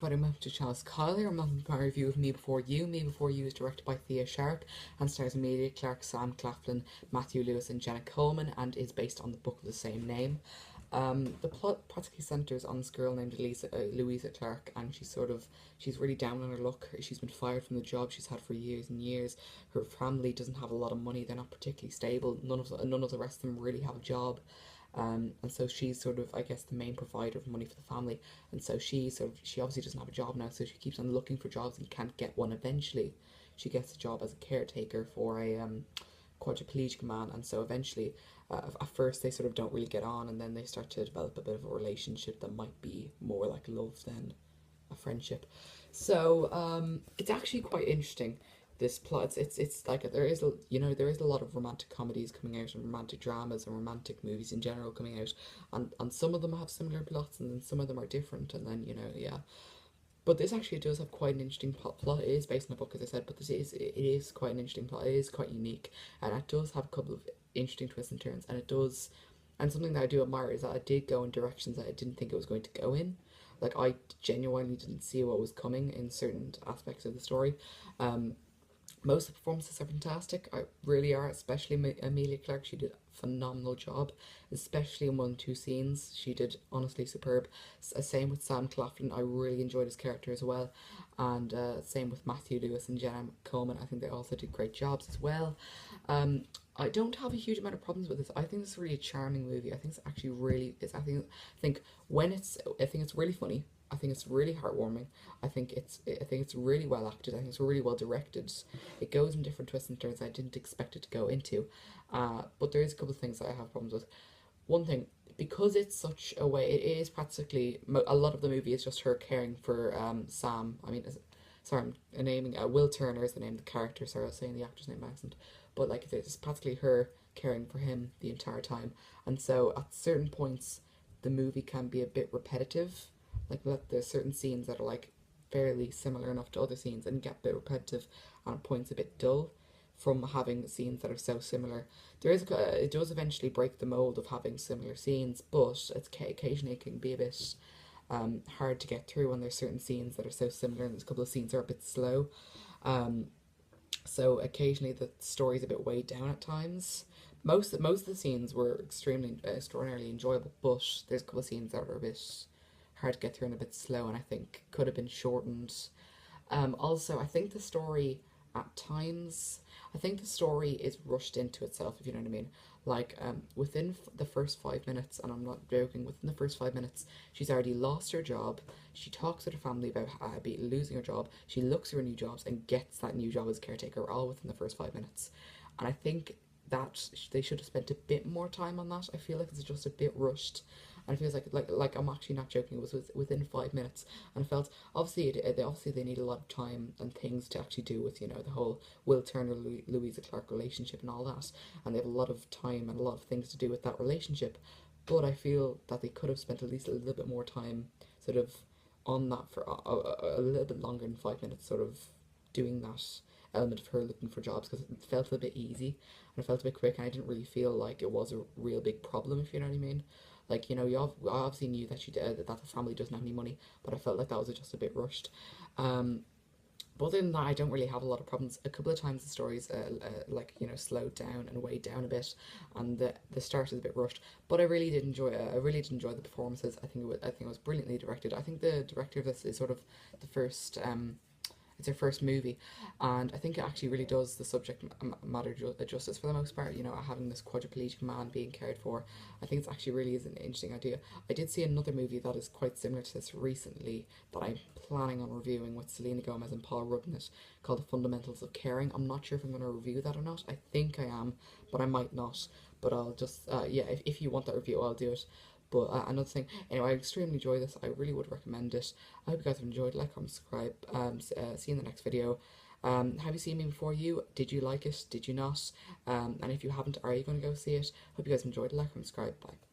But I'm up to Charles Kyler. I'm welcome to my review of Me Before You. Me Before You is directed by Thea Sharp and stars Emilia Clarke, Sam Claflin, Matthew Lewis, and Jenna Coleman, and is based on the book of the same name. The plot practically centres on this girl named Louisa Clark, and she's really down on her luck. She's been fired from the job she's had for years and years. Her family doesn't have a lot of money. They're not particularly stable. None of the rest of them really have a job. And so she's sort of, I guess, the main provider of money for the family. And so she obviously doesn't have a job now, so she keeps on looking for jobs and can't get one. Eventually, she gets a job as a caretaker for a quadriplegic man, and so eventually, at first they sort of don't really get on, and then they start to develop a bit of a relationship that might be more like love than a friendship. So it's actually quite interesting. This plot, it's like there is a lot of romantic comedies coming out and romantic dramas and romantic movies in general coming out, and some of them have similar plots and then some of them are different, and then yeah. But this actually does have quite an interesting plot. It is based on a book, as I said, but it is quite an interesting plot. It is quite unique, and it does have a couple of interesting twists and turns, and it does. And something that I do admire is that it did go in directions that I didn't think it was going to go in. Like, I genuinely didn't see what was coming in certain aspects of the story. Um, Most of the performances are fantastic. I really are, especially Emilia Clarke. She did a phenomenal job, especially in one and two scenes. She did honestly superb. Same with Sam Claflin. I really enjoyed his character as well, and same with Matthew Lewis and Jenna Coleman. I think they also did great jobs as well. I don't have a huge amount of problems with this. I think it's really a charming movie. I think it's actually really. I think I think it's really funny. I think it's really heartwarming. I think it's really well acted. I think it's really well directed. It goes in different twists and turns I didn't expect it to go into. But there is a couple of things that I have problems with. One thing, because it's such a way, it is practically a lot of the movie is just her caring for Sam. I mean, sorry, I'm naming Will Turner is the name of the character. Sorry, I was saying the actor's name by accident. But like, it's practically her caring for him the entire time, and so at certain points, the movie can be a bit repetitive. Like, there's certain scenes that are like fairly similar enough to other scenes and get a bit repetitive, and at points a bit dull from having scenes that are so similar. It does eventually break the mold of having similar scenes, but occasionally it can be a bit hard to get through when there's certain scenes that are so similar, and there's a couple of scenes that are a bit slow. Um, so occasionally the story's a bit weighed down at times. Most of the scenes were extremely extraordinarily enjoyable, but there's a couple of scenes that are a bit hard to get through and a bit slow, and I think could have been shortened. Also, I think the story at times, I think the story is rushed into itself, if you know what I mean. Like, within the first 5 minutes, and I'm not joking, within the first 5 minutes, she's already lost her job. She talks to her family about losing her job. She looks for new jobs and gets that new job as caretaker, all within the first 5 minutes. And I think that they should have spent a bit more time on that. I feel like it's just a bit rushed, and it feels like I'm actually not joking. It was within 5 minutes, and I felt obviously they need a lot of time and things to actually do with the whole Will Turner Louisa Clarke relationship and all that, and they have a lot of time and a lot of things to do with that relationship. But I feel that they could have spent at least a little bit more time sort of on that for a little bit longer than 5 minutes, sort of doing that element of her looking for jobs, because it felt a bit easy and it felt a bit quick, and I didn't really feel like it was a real big problem, if you know what I mean. Like, I obviously knew that that the family doesn't have any money, but I felt like that was just a bit rushed. Um, but other than that, I don't really have a lot of problems. A couple of times the story's slowed down and weighed down a bit, and the start is a bit rushed. But I really did enjoy it. I really did enjoy the performances. I think it was brilliantly directed. I think the director of this is sort of the first it's her first movie, and I think it actually really does the subject matter justice for the most part. Having this quadriplegic man being cared for, I think it's actually really is an interesting idea. I did see another movie that is quite similar to this recently that I'm planning on reviewing with Selena Gomez and Paul Rudd in it, called The Fundamentals of Caring. I'm not sure if I'm going to review that or not. I think I am, but I might not. But I'll just yeah, if you want that review, I'll do it. But another thing, anyway, I extremely enjoy this. I really would recommend it. I hope you guys have enjoyed. Like, comment, subscribe. See you in the next video. Have you seen Me Before You? Did you like it? Did you not? And if you haven't, are you going to go see it? Hope you guys enjoyed. Like, comment, subscribe. Bye.